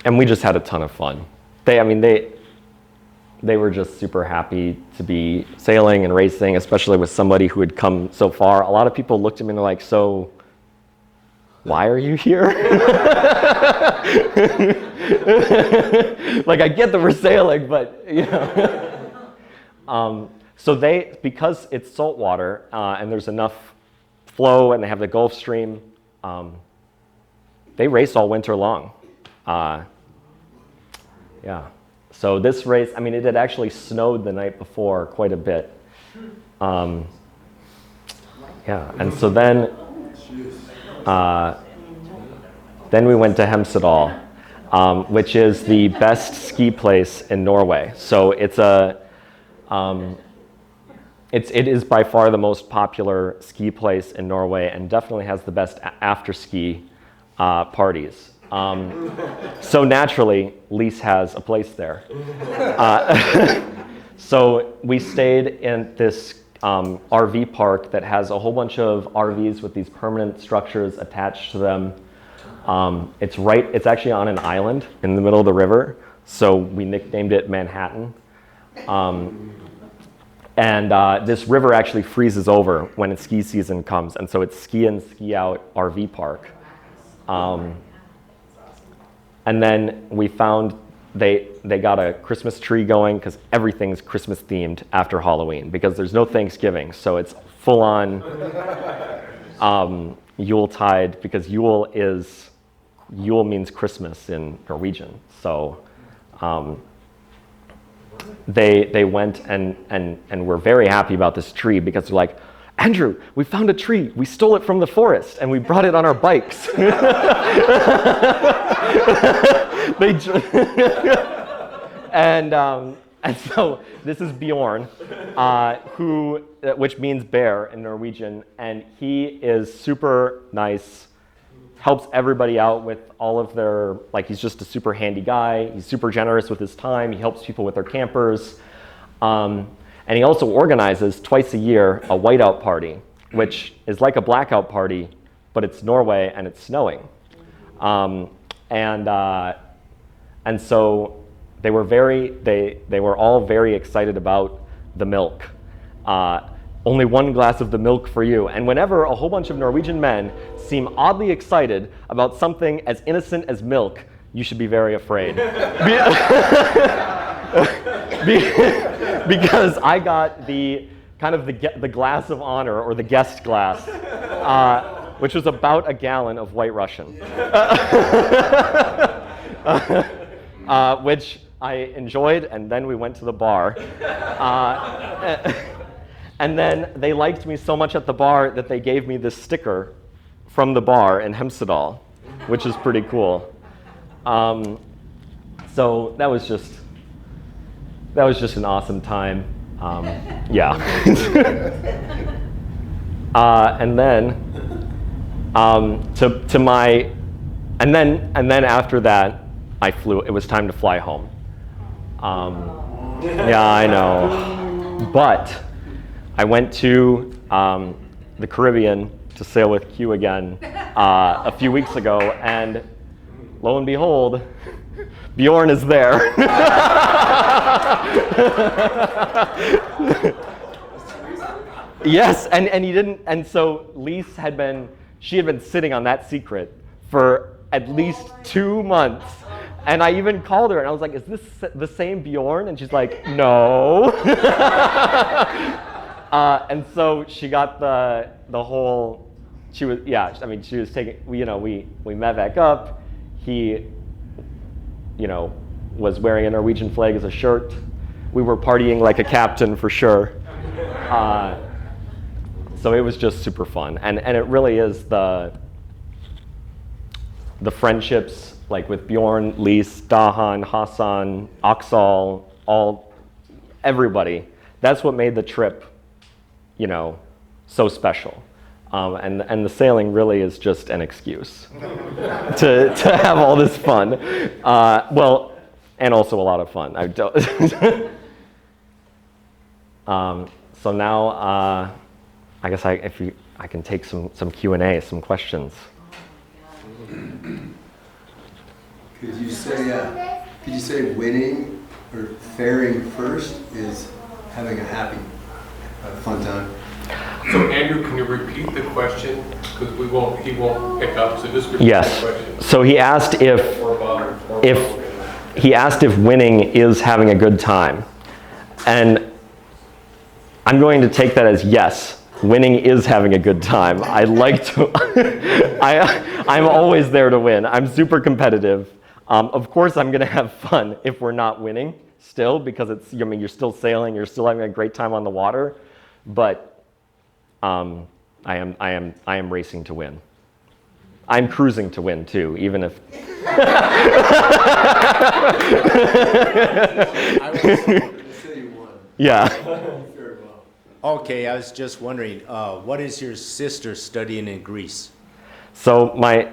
we just had a ton of fun. They were just super happy to be sailing and racing, especially with somebody who had come so far. A lot of people looked at me and they're like, "So, why are you here?" Like, I get that we're sailing, but you know. So because it's saltwater and there's enough flow, and they have the Gulf Stream, they race all winter long. Yeah. So this race, it had actually snowed the night before quite a bit. Yeah, and so then we went to Hemsedal, which is the best ski place in Norway. So it is by far the most popular ski place in Norway, and definitely has the best after ski parties. So naturally, Lise has a place there. So we stayed in this RV park that has a whole bunch of RVs with these permanent structures attached to them. It's actually on an island in the middle of the river, so we nicknamed it Manhattan. This river actually freezes over when its ski season comes, and so it's ski in, ski out RV park. And then we found they got a Christmas tree going because everything's Christmas themed after Halloween because there's no Thanksgiving, so it's full on Yuletide because Yule means Christmas in Norwegian. So they went and were very happy about this tree because they're like, Andrew, we found a tree. We stole it from the forest and we brought it on our bikes. And so this is Bjorn, which means bear in Norwegian, and he is super nice, helps everybody out with all of their, he's just a super handy guy. He's super generous with his time. He helps people with their campers. And he also organizes twice a year a whiteout party, which is like a blackout party, but it's Norway and it's snowing. And so they were all very excited about the milk. Only one glass of the milk for you. And whenever a whole bunch of Norwegian men seem oddly excited about something as innocent as milk, you should be very afraid. Because I got the glass of honor, or the guest glass, which was about a gallon of White Russian, which I enjoyed, and then we went to the bar. And then they liked me so much at the bar that they gave me this sticker from the bar in Hemsedal, which is pretty cool. So that was just an awesome time. Yeah. And then and then after that, I flew. It was time to fly home. Yeah, I know. But I went to the Caribbean to sail with Q again a few weeks ago, and lo and behold, Bjorn is there. Yes, and he didn't, and so Lise had been sitting on that secret for at least 2 months. And I even called her and I was like, is this the same Bjorn? And she's like, no. And so she got the whole, she was taking, we met back up. He, was wearing a Norwegian flag as a shirt. We were partying like a captain for sure. So it was just super fun. And it really is the friendships, like with Bjorn, Lise, Dahan, Hassan, Aksal, everybody. That's what made the trip, so special. And the sailing really is just an excuse to have all this fun. And also a lot of fun. So now, I guess I can take some Q&A, some questions. Could you say winning or faring first is having a happy, fun time? So Andrew, can you repeat the question? Because he won't pick up. So just repeat Yes. the question. So he asked if winning is having a good time, and I'm going to take that as yes. Winning is having a good time. I like to. I'm always there to win. I'm super competitive. Of course, I'm going to have fun if we're not winning still, because you're still sailing, you're still having a great time on the water, but I am racing to win. I'm cruising to win too, even if. I was going to say you won. Yeah. Very well. Okay, I was just wondering, what is your sister studying in Greece? So my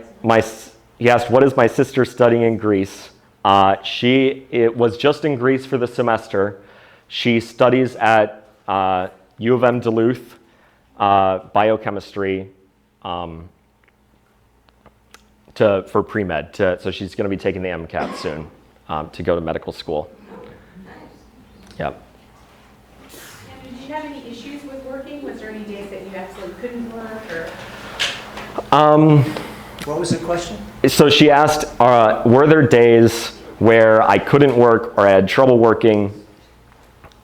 he asked, what is my sister studying in Greece? It was just in Greece for the semester. She studies at U of M Duluth, biochemistry, for pre-med. So she's going to be taking the MCAT soon to go to medical school. Yep. And did you have any issues with working? Was there any days that you absolutely couldn't work, or? What was the question? So she asked, were there days where I couldn't work or I had trouble working?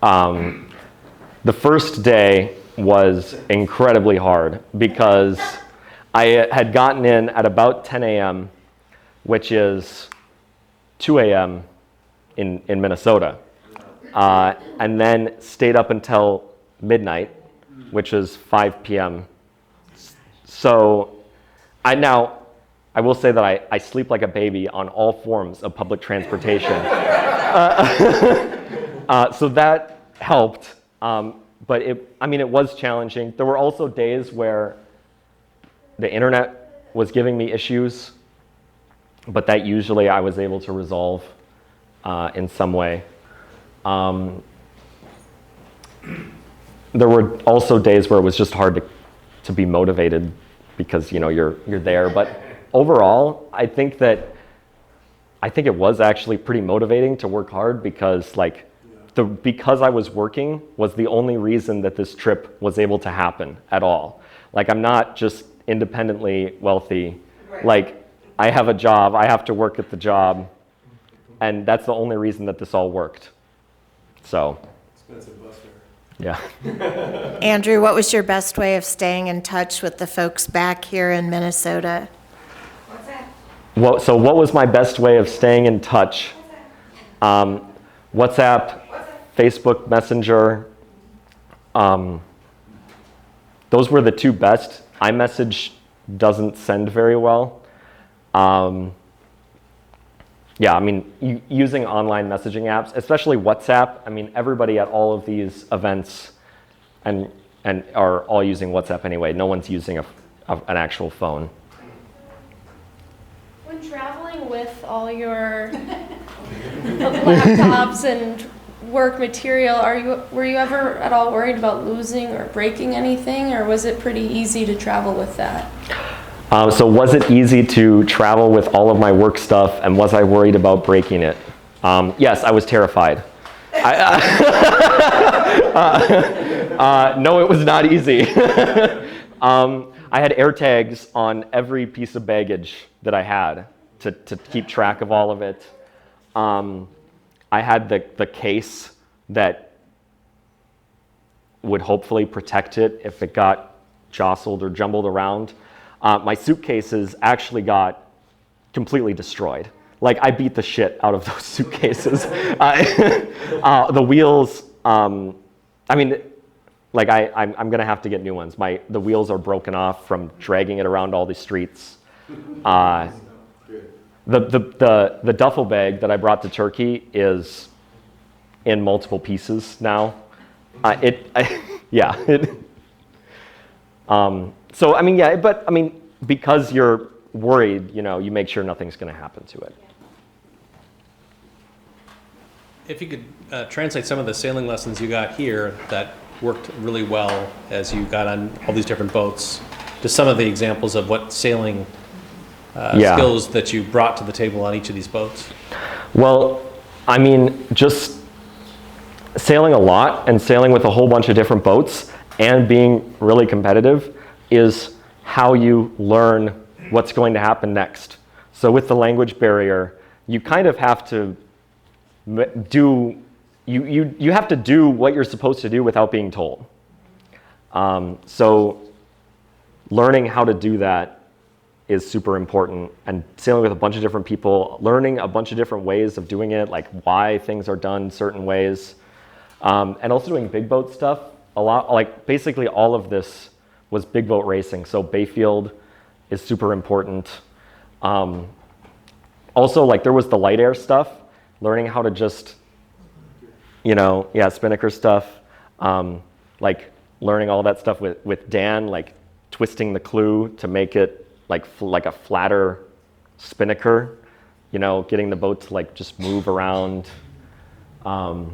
The first day was incredibly hard because I had gotten in at about 10 a.m., which is 2 a.m. in Minnesota, and then stayed up until midnight, which is 5 p.m. So I will say that I sleep like a baby on all forms of public transportation. So that helped, but it was challenging. There were also days where the internet was giving me issues, but that usually I was able to resolve in some way. There were also days where it was just hard to be motivated because you're there. But overall, I think it was actually pretty motivating to work hard because because I was working was the only reason that this trip was able to happen at all. I'm not just independently wealthy. I have a job, I have to work at the job, and that's the only reason that this all worked. So. Expensive bus fare. Yeah. Andrew, what was your best way of staying in touch with the folks back here in Minnesota? What's that? What was my best way of staying in touch? WhatsApp, Facebook Messenger. Those were the two best. iMessage doesn't send very well. Using online messaging apps, especially WhatsApp. Everybody at all of these events and are all using WhatsApp anyway. No one's using an actual phone. When traveling with all your laptops and work material, were you ever at all worried about losing or breaking anything, or was it pretty easy to travel with that? So was it easy to travel with all of my work stuff, and was I worried about breaking it? Yes, I was terrified. No, it was not easy. I had air tags on every piece of baggage that I had to keep track of all of it. I had the case that would hopefully protect it if it got jostled or jumbled around. My suitcases actually got completely destroyed. I beat the shit out of those suitcases. The wheels, I'm gonna have to get new ones. The wheels are broken off from dragging it around all the streets. The duffel bag that I brought to Turkey is in multiple pieces now. Because you're worried, you make sure nothing's going to happen to it. If you could translate some of the sailing lessons you got here that worked really well as you got on all these different boats, to some of the examples of what sailing skills that you brought to the table on each of these boats. Well, just sailing a lot and sailing with a whole bunch of different boats and being really competitive is how you learn what's going to happen next. So with the language barrier, you kind of have to do what you're supposed to do without being told. So learning how to do that is super important, and sailing with a bunch of different people, learning a bunch of different ways of doing it, like why things are done certain ways, and also doing big boat stuff a lot. Basically all of this was big boat racing, so Bayfield is super important. Also, there was the light air stuff, learning how to just, spinnaker stuff, learning all that stuff with Dan, twisting the clue to make it like a flatter spinnaker, you know, getting the boat to like just move around. And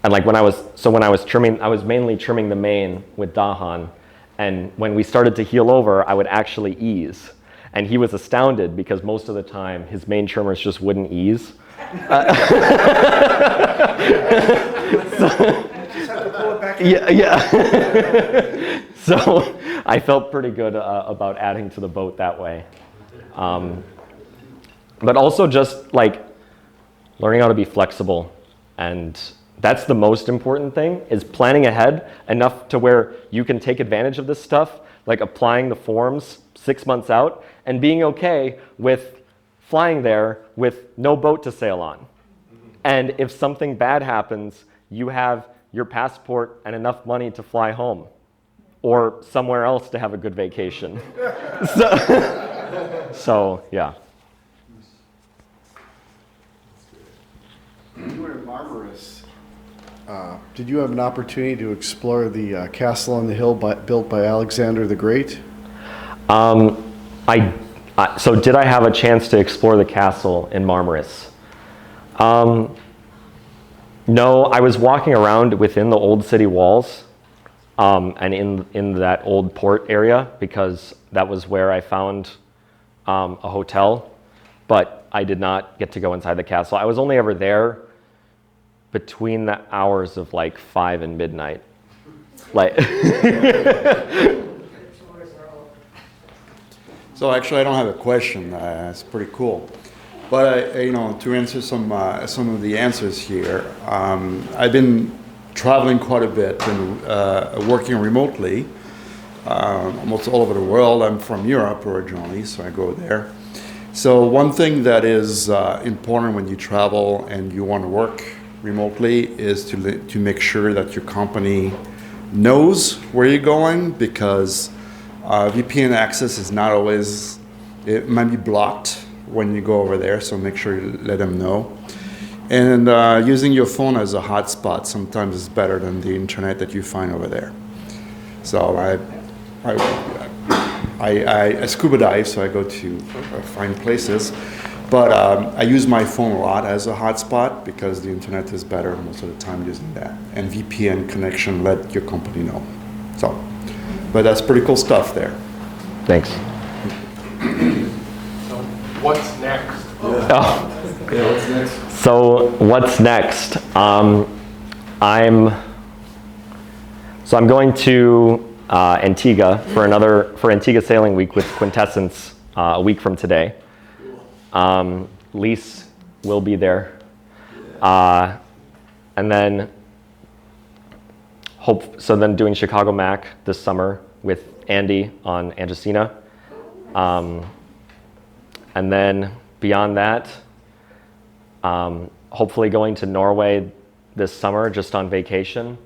like when I was trimming, I was mainly trimming the main with Dahan. And when we started to heel over, I would actually ease. And he was astounded because most of the time his main trimmers just wouldn't ease. Yeah. So I felt pretty good about adding to the boat that way. But also just like learning how to be flexible. And that's the most important thing, is planning ahead enough to where you can take advantage of this stuff, like applying the forms 6 months out and being okay with flying there with no boat to sail on. And if something bad happens, you have your passport and enough money to fly home or somewhere else to have a good vacation. So yeah. You were in Marmaris. Did you have an opportunity to explore the castle on the hill built by Alexander the Great? So did I have a chance to explore the castle in Marmaris? No, I was walking around within the old city walls and in that old port area because that was where I found a hotel, but I did not get to go inside the castle. I was only ever there between the hours of like 5 and midnight. Like So actually, I don't have a question. It's pretty cool. But you know, to answer some of the answers here, I've been traveling quite a bit and working remotely, almost all over the world. I'm from Europe originally, so I go there. So one thing that is important when you travel and you want to work remotely is to make sure that your company knows where you're going, because VPN access is not always, it might be blocked when you go over there, so make sure you let them know. And using your phone as a hotspot sometimes is better than the internet that you find over there. So I scuba dive, so I go to find places. But I use my phone a lot as a hotspot because the internet is better most of the time using that. And VPN connection, let your company know. So, but that's pretty cool stuff there. Thanks. So what's next? Yeah, what's next? So what's next? I'm going to Antigua for Antigua Sailing Week with Quintessence a week from today. Lise will be there. And then then doing Chicago Mac this summer with Andy on Angelina. And then beyond that, hopefully going to Norway this summer just on vacation.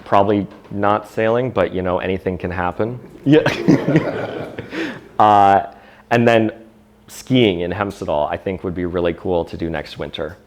Probably not sailing, but you know, anything can happen. Yeah. And then skiing in Hemsedal, I think would be really cool to do next winter.